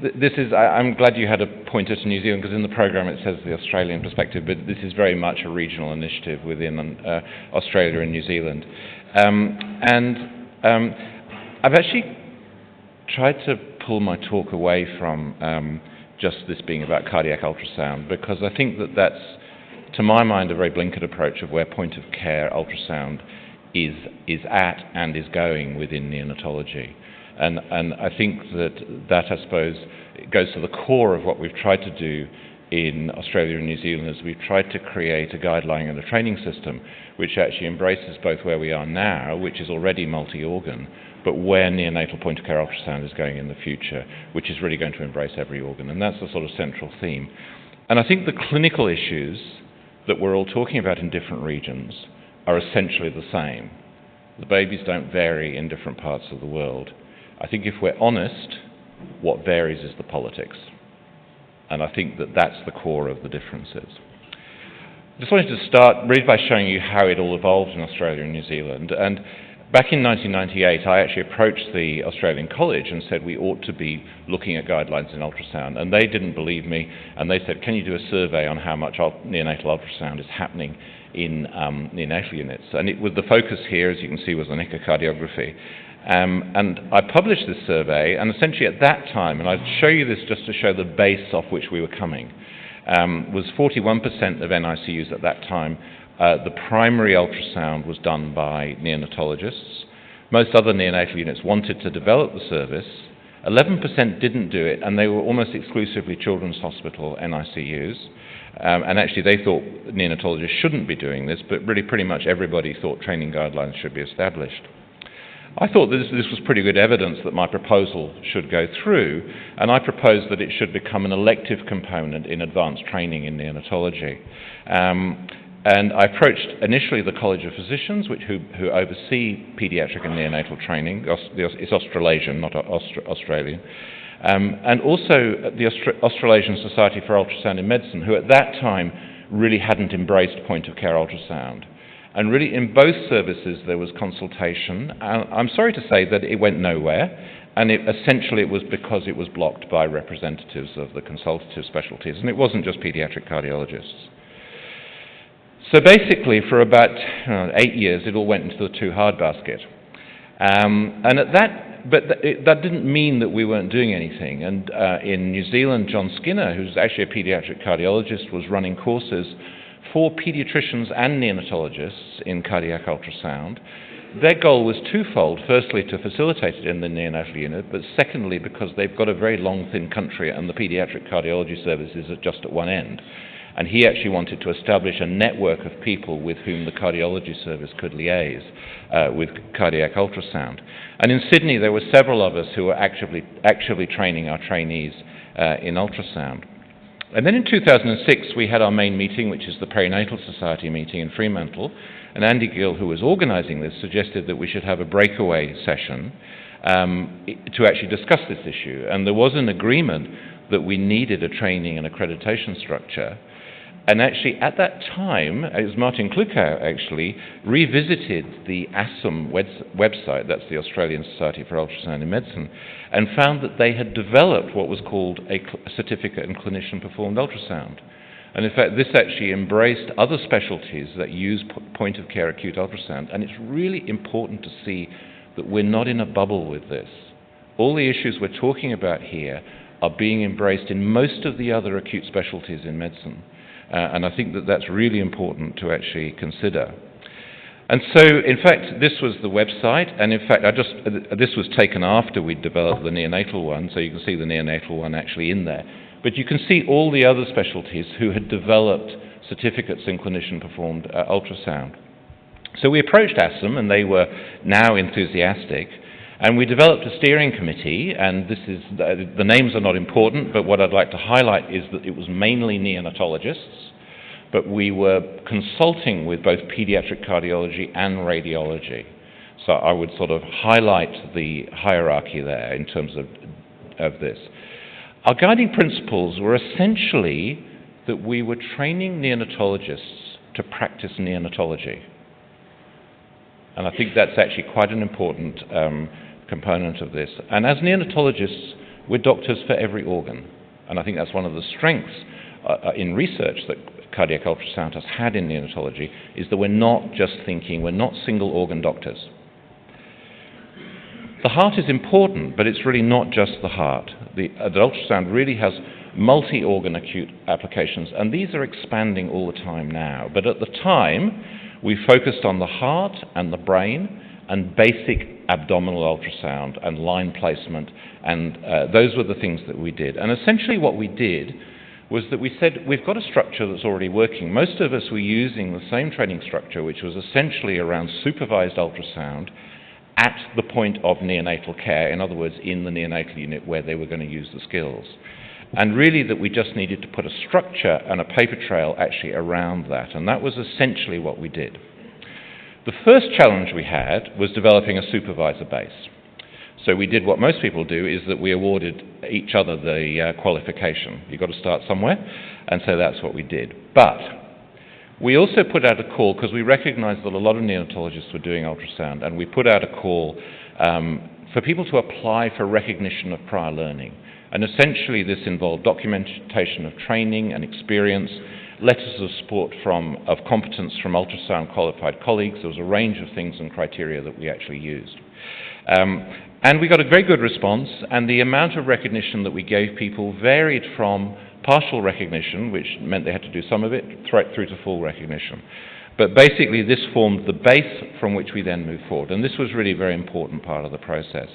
This is, I'm glad you had a pointer to New Zealand, because in the programme it says the Australian perspective, but this is very much a regional initiative within Australia and New Zealand. I've actually tried to pull my talk away from just this being about cardiac ultrasound, because I think that that's, to my mind, a very blinkered approach of where point-of-care ultrasound is at and is going within neonatology. And I think that I suppose, goes to the core of what we've tried to do in Australia and New Zealand, is we've tried to create a guideline and a training system which actually embraces both where we are now, which is already multi-organ, but where neonatal point-of-care ultrasound is going in the future, which is really going to embrace every organ. And that's the sort of central theme. And I think the clinical issues that we're all talking about in different regions are essentially the same. The babies don't vary in different parts of the world. I think if we're honest, what varies is the politics. And I think that that's the core of the differences. I just wanted to start really by showing you how it all evolved in Australia and New Zealand. And back in 1998, I actually approached the Australian College and said we ought to be looking at guidelines in ultrasound. And they didn't believe me, and they said, can you do a survey on how much neonatal ultrasound is happening in neonatal units? And the focus here, as you can see, was on echocardiography. And I published this survey, and essentially at that time, and I'll show you this just to show the base off which we were coming, was 41% of NICUs at that time. The primary ultrasound was done by neonatologists. Most other neonatal units wanted to develop the service. 11% didn't do it, and they were almost exclusively Children's Hospital NICUs. And actually they thought neonatologists shouldn't be doing this, but really pretty much everybody thought training guidelines should be established. I thought this was pretty good evidence that my proposal should go through, and I proposed that it should become an elective component in advanced training in neonatology. And I approached initially the College of Physicians, who oversee paediatric and neonatal training. It's Australasian, not Australian. And also the Australasian Society for Ultrasound in Medicine, who at that time really hadn't embraced point-of-care ultrasound. And really, in both services, there was consultation. I'm sorry to say that it went nowhere, and essentially it was because it was blocked by representatives of the consultative specialties, and it wasn't just paediatric cardiologists. So basically, for about 8 years, it all went into the too hard basket. That didn't mean that we weren't doing anything. And in New Zealand, John Skinner, who's actually a paediatric cardiologist, was running courses for paediatricians and neonatologists in cardiac ultrasound. Their goal was twofold. Firstly, to facilitate it in the neonatal unit, but secondly, because they've got a very long, thin country and the paediatric cardiology services are just at one end. And he actually wanted to establish a network of people with whom the cardiology service could liaise with cardiac ultrasound. And in Sydney, there were several of us who were actively training our trainees in ultrasound. And then in 2006, we had our main meeting, which is the Perinatal Society meeting in Fremantle, and Andy Gill, who was organising this, suggested that we should have a breakaway session to actually discuss this issue. And there was an agreement that we needed a training and accreditation structure. And actually, at that time, it was Martin Kluckau actually revisited the ASSM website, that's the Australian Society for Ultrasound in Medicine, and found that they had developed what was called a certificate in clinician-performed ultrasound. And in fact, this actually embraced other specialties that use point-of-care acute ultrasound. And it's really important to see that we're not in a bubble with this. All the issues we're talking about here are being embraced in most of the other acute specialties in medicine. And I think that that's really important to actually consider. And so, in fact, this was the website, and in fact, this was taken after we'd developed the neonatal one, so you can see the neonatal one actually in there. But you can see all the other specialties who had developed certificates in clinician-performed ultrasound. So we approached ASSM, and they were now enthusiastic, and we developed a steering committee, and this is the names are not important, but what I'd like to highlight is that it was mainly neonatologists, but we were consulting with both pediatric cardiology and radiology. So I would sort of highlight the hierarchy there in terms of this. Our guiding principles were essentially that we were training neonatologists to practice neonatology. And I think that's actually quite an important component of this. And as neonatologists, we're doctors for every organ. And I think that's one of the strengths in research that cardiac ultrasound has had in neonatology, is that we're not just thinking, we're not single organ doctors. The heart is important, but it's really not just the heart. The ultrasound really has multi-organ acute applications, and these are expanding all the time now. But at the time, we focused on the heart and the brain and basic abdominal ultrasound and line placement, and those were the things that we did. And essentially what we did was that we said, we've got a structure that's already working. Most of us were using the same training structure, which was essentially around supervised ultrasound at the point of neonatal care, in other words, in the neonatal unit where they were going to use the skills. And really that we just needed to put a structure and a paper trail actually around that, and that was essentially what we did. The first challenge we had was developing a supervisor base. So we did what most people do, is that we awarded each other the qualification. You've got to start somewhere, and so that's what we did. But we also put out a call, because we recognized that a lot of neonatologists were doing ultrasound, and we put out a call for people to apply for recognition of prior learning. And essentially this involved documentation of training and experience, letters of support of competence from ultrasound qualified colleagues. There was a range of things and criteria that we actually used. And we got a very good response, and the amount of recognition that we gave people varied from partial recognition, which meant they had to do some of it, through to full recognition. But basically this formed the base from which we then moved forward, and this was really a very important part of the process.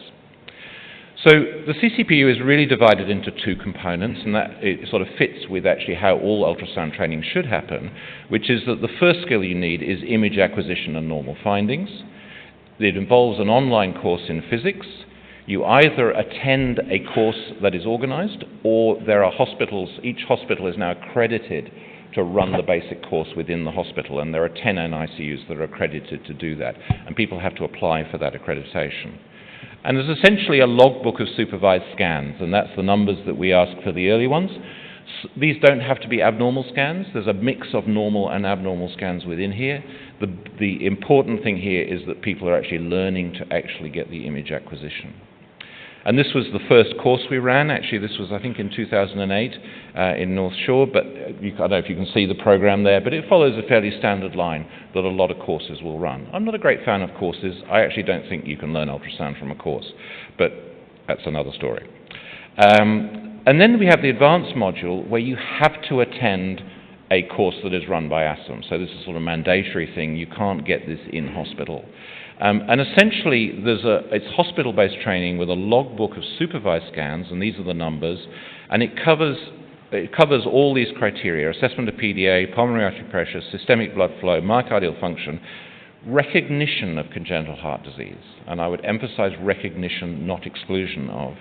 So the CCPU is really divided into two components, and that it sort of fits with actually how all ultrasound training should happen, which is that the first skill you need is image acquisition and normal findings. It involves an online course in physics. You either attend a course that is organized, or there are hospitals, each hospital is now accredited to run the basic course within the hospital, and there are 10 NICUs that are accredited to do that, and people have to apply for that accreditation. And there's essentially a logbook of supervised scans, and that's the numbers that we ask for the early ones. These don't have to be abnormal scans. There's a mix of normal and abnormal scans within here. The important thing here is that people are actually learning to actually get the image acquisition. And this was the first course we ran. Actually, this was, I think, in 2008 in North Shore, but I don't know if you can see the program there, but it follows a fairly standard line that a lot of courses will run. I'm not a great fan of courses. I actually don't think you can learn ultrasound from a course, but that's another story. And then we have the advanced module where you have to attend a course that is run by ASSAM. So this is sort of a mandatory thing. You can't get this in hospital. And essentially, it's hospital-based training with a logbook of supervised scans, and these are the numbers, and it covers all these criteria: assessment of PDA, pulmonary artery pressure, systemic blood flow, myocardial function, recognition of congenital heart disease, and I would emphasize recognition, not exclusion of,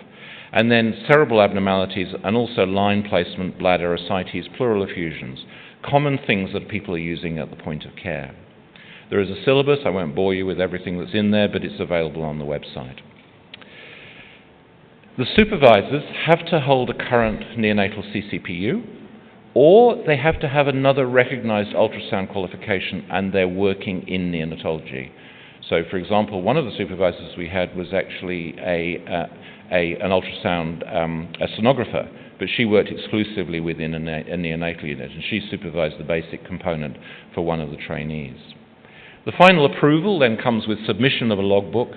and then cerebral abnormalities, and also line placement, bladder, ascites, pleural effusions, common things that people are using at the point of care. There is a syllabus. I won't bore you with everything that's in there, but it's available on the website. The supervisors have to hold a current neonatal CCPU, or they have to have another recognized ultrasound qualification, and they're working in neonatology. So, for example, one of the supervisors we had was actually an ultrasound a sonographer, but she worked exclusively within a neonatal unit, and she supervised the basic component for one of the trainees. The final approval then comes with submission of a logbook,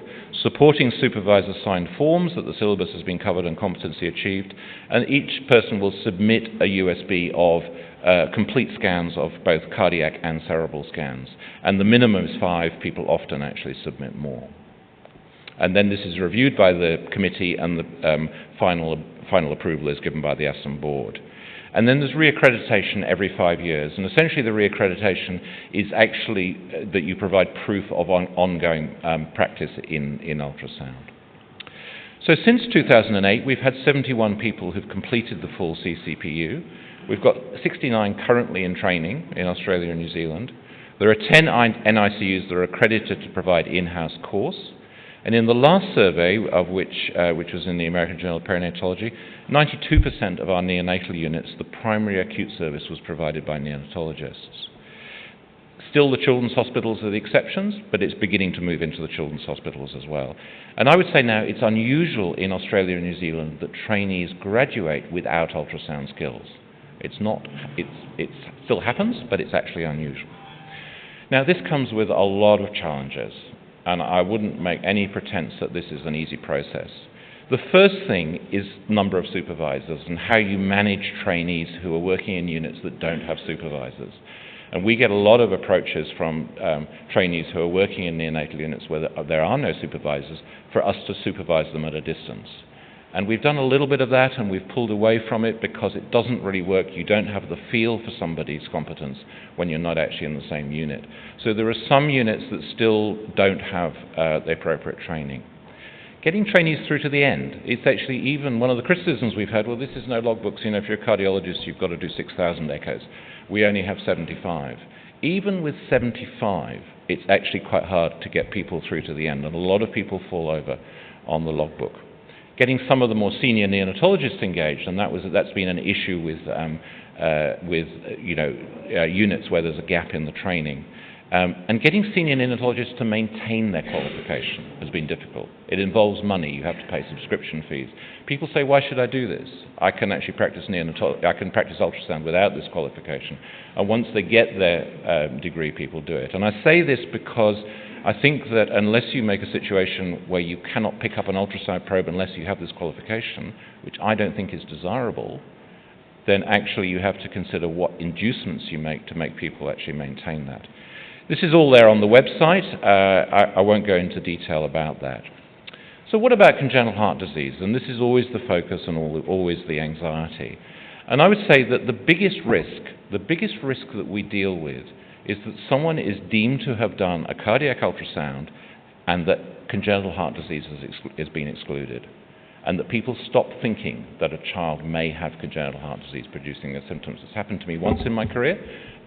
supporting supervisor-signed forms that the syllabus has been covered and competency achieved, and each person will submit a USB of complete scans of both cardiac and cerebral scans. And the minimum is 5. People often actually submit more. And then this is reviewed by the committee, and the final approval is given by the ASSAM board. And then there's reaccreditation every 5 years. And essentially the reaccreditation is actually that you provide proof of ongoing practice in ultrasound. So since 2008, we've had 71 people who've completed the full CCPU. We've got 69 currently in training in Australia and New Zealand. There are 10 NICUs that are accredited to provide in-house course. And in the last survey, of which was in the American Journal of Perinatology, 92% of our neonatal units, the primary acute service was provided by neonatologists. Still, the children's hospitals are the exceptions, but it's beginning to move into the children's hospitals as well. And I would say now it's unusual in Australia and New Zealand that trainees graduate without ultrasound skills. It still happens, but it's actually unusual. Now, this comes with a lot of challenges, and I wouldn't make any pretense that this is an easy process. The first thing is number of supervisors and how you manage trainees who are working in units that don't have supervisors. And we get a lot of approaches from trainees who are working in neonatal units where there are no supervisors for us to supervise them at a distance. And we've done a little bit of that, and we've pulled away from it because it doesn't really work. You don't have the feel for somebody's competence when you're not actually in the same unit. So there are some units that still don't have the appropriate training. Getting trainees through to the end, it's actually even one of the criticisms we've had, well, this is no logbooks. If you're a cardiologist, you've got to do 6,000 echoes. We only have 75. Even with 75, it's actually quite hard to get people through to the end, and a lot of people fall over on the logbook. Getting some of the more senior neonatologists engaged, and that's been an issue with units where there's a gap in the training. And getting senior neonatologists to maintain their qualification has been difficult. It involves money. You have to pay subscription fees. People say, why should I do this? I can actually practice I can practice ultrasound without this qualification. And once they get their degree, people do it. And I say this because I think that unless you make a situation where you cannot pick up an ultrasound probe unless you have this qualification, which I don't think is desirable, then actually you have to consider what inducements you make to make people actually maintain that. This is all there on the website. I won't go into detail about that. So what about congenital heart disease? And this is always the focus and always the anxiety. And I would say that the biggest risk that we deal with is that someone is deemed to have done a cardiac ultrasound and that congenital heart disease has been excluded, and that people stop thinking that a child may have congenital heart disease producing their symptoms. It's happened to me once in my career,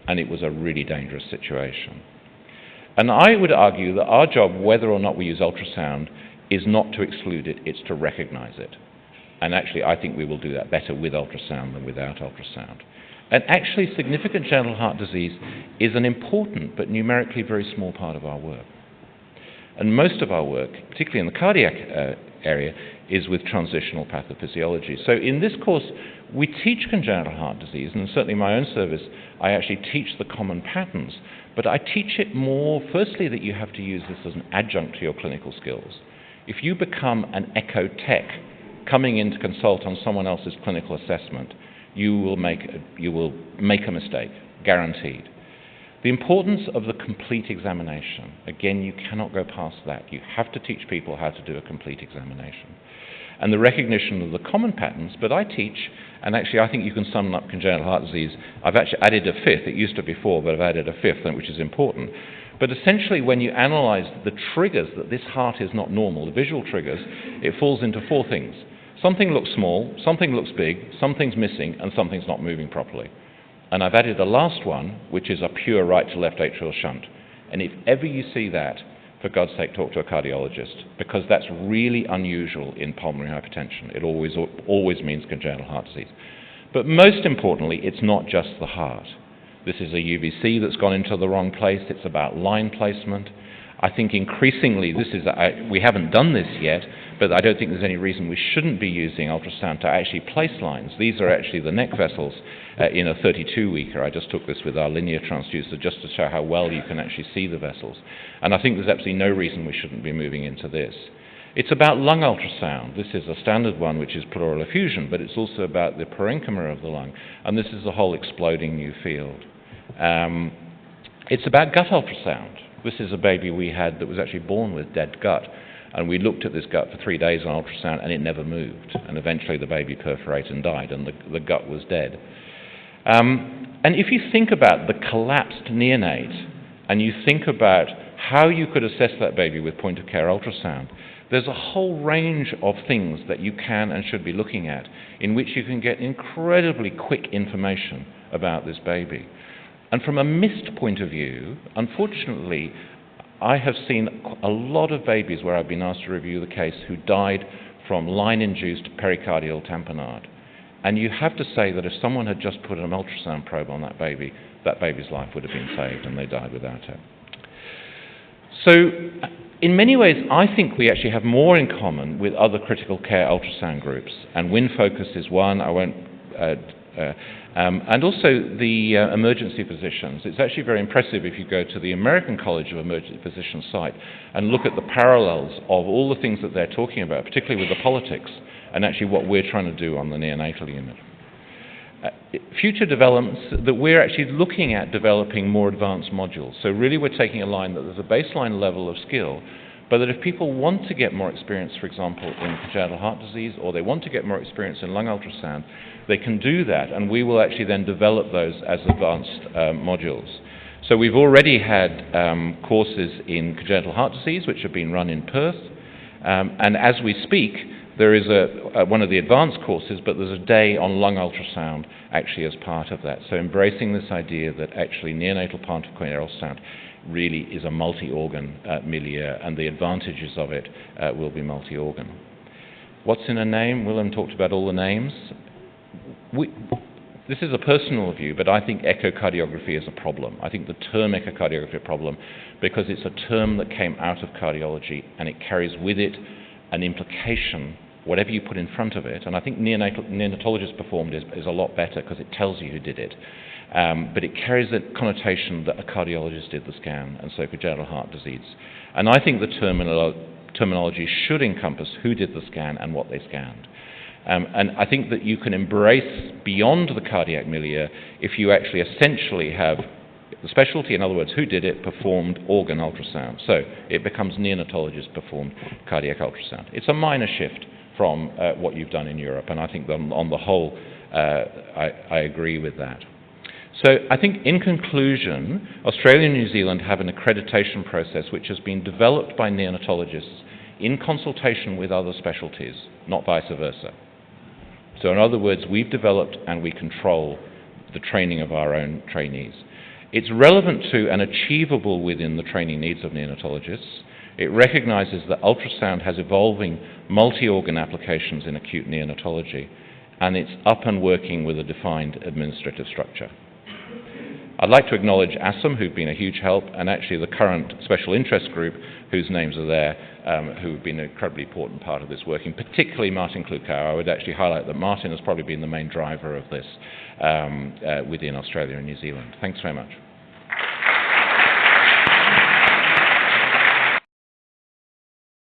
and it was a really dangerous situation. And I would argue that our job, whether or not we use ultrasound, is not to exclude it, it's to recognize it. And actually, I think we will do that better with ultrasound than without ultrasound. And actually, significant congenital heart disease is an important but numerically very small part of our work. And most of our work, particularly in the cardiac area, is with transitional pathophysiology. So in this course, we teach congenital heart disease, and certainly in my own service, I actually teach the common patterns, but I teach it more, firstly, that you have to use this as an adjunct to your clinical skills. If you become an echo tech coming in to consult on someone else's clinical assessment, you will make a mistake, guaranteed. The importance of the complete examination, again, you cannot go past that. You have to teach people how to do a complete examination. And the recognition of the common patterns, but I teach, and actually I think you can sum up congenital heart disease. I've actually added a fifth. It used to be four, but I've added a fifth, which is important. But essentially, when you analyze the triggers that this heart is not normal, the visual triggers, it falls into four things. Something looks small, something looks big, something's missing, and something's not moving properly. And I've added the last one, which is a pure right to left atrial shunt. And if ever you see that, for God's sake, talk to a cardiologist, because that's really unusual in pulmonary hypertension. It always means congenital heart disease. But most importantly, it's not just the heart. This is a UVC that's gone into the wrong place. It's about line placement. I think increasingly, we haven't done this yet, but I don't think there's any reason we shouldn't be using ultrasound to actually place lines. These are actually the neck vessels in a 32-weeker. I just took this with our linear transducer just to show how well you can actually see the vessels. And I think there's absolutely no reason we shouldn't be moving into this. It's about lung ultrasound. This is a standard one, which is pleural effusion, but it's also about the parenchyma of the lung. And this is a whole exploding new field. It's about gut ultrasound. This is a baby we had that was actually born with dead gut. And we looked at this gut for 3 days on ultrasound, and it never moved. And eventually the baby perforated and died, and the gut was dead. And if you think about the collapsed neonate, and you think about how you could assess that baby with point-of-care ultrasound, there's a whole range of things that you can and should be looking at in which you can get incredibly quick information about this baby. And from a missed point of view, unfortunately, I have seen a lot of babies where I've been asked to review the case who died from line-induced pericardial tamponade. And you have to say that if someone had just put an ultrasound probe on that baby's life would have been saved, and they died without it. So, in many ways, I think we actually have more in common with other critical care ultrasound groups, and WinFocus is one. I won't, and also the emergency physicians. It's actually very impressive if you go to the American College of Emergency Physicians site and look at the parallels of all the things that they're talking about, particularly with the politics, and actually what we're trying to do on the neonatal unit. Future developments that we're actually looking at developing more advanced modules. So really we're taking a line that there's a baseline level of skill, but that if people want to get more experience, for example, in congenital heart disease, or they want to get more experience in lung ultrasound, they can do that, and we will actually then develop those as advanced modules. So we've already had courses in congenital heart disease, which have been run in Perth, and as we speak, there is one of the advanced courses, but there's a day on lung ultrasound actually as part of that. So embracing this idea that actually neonatal palliative coronary ultrasound really is a multi-organ milieu, and the advantages of it will be multi-organ. What's in a name? Willem talked about all the names. This is a personal view, but I think echocardiography is a problem. I think the term echocardiography is a problem because it's a term that came out of cardiology, and it carries with it an implication, whatever you put in front of it. And I think neonatologist performed is a lot better because it tells you who did it. But it carries a connotation that a cardiologist did the scan, and so congenital heart disease. And I think the terminology should encompass who did the scan and what they scanned. And I think that you can embrace beyond the cardiac milieu if you actually essentially have the specialty, in other words, who did it, performed organ ultrasound. So it becomes neonatologist performed cardiac ultrasound. It's a minor shift from what you've done in Europe, and I think that on the whole, I agree with that. So I think in conclusion, Australia and New Zealand have an accreditation process which has been developed by neonatologists in consultation with other specialties, not vice versa. So in other words, we've developed and we control the training of our own trainees. It's relevant to and achievable within the training needs of neonatologists. It recognises that ultrasound has evolving multi-organ applications in acute neonatology, and it's up and working with a defined administrative structure. I'd like to acknowledge ASSAM, who've been a huge help, and actually the current special interest group, whose names are there, who've been an incredibly important part of this working, particularly Martin Klukow. I would actually highlight that Martin has probably been the main driver of this within Australia and New Zealand. Thanks very much.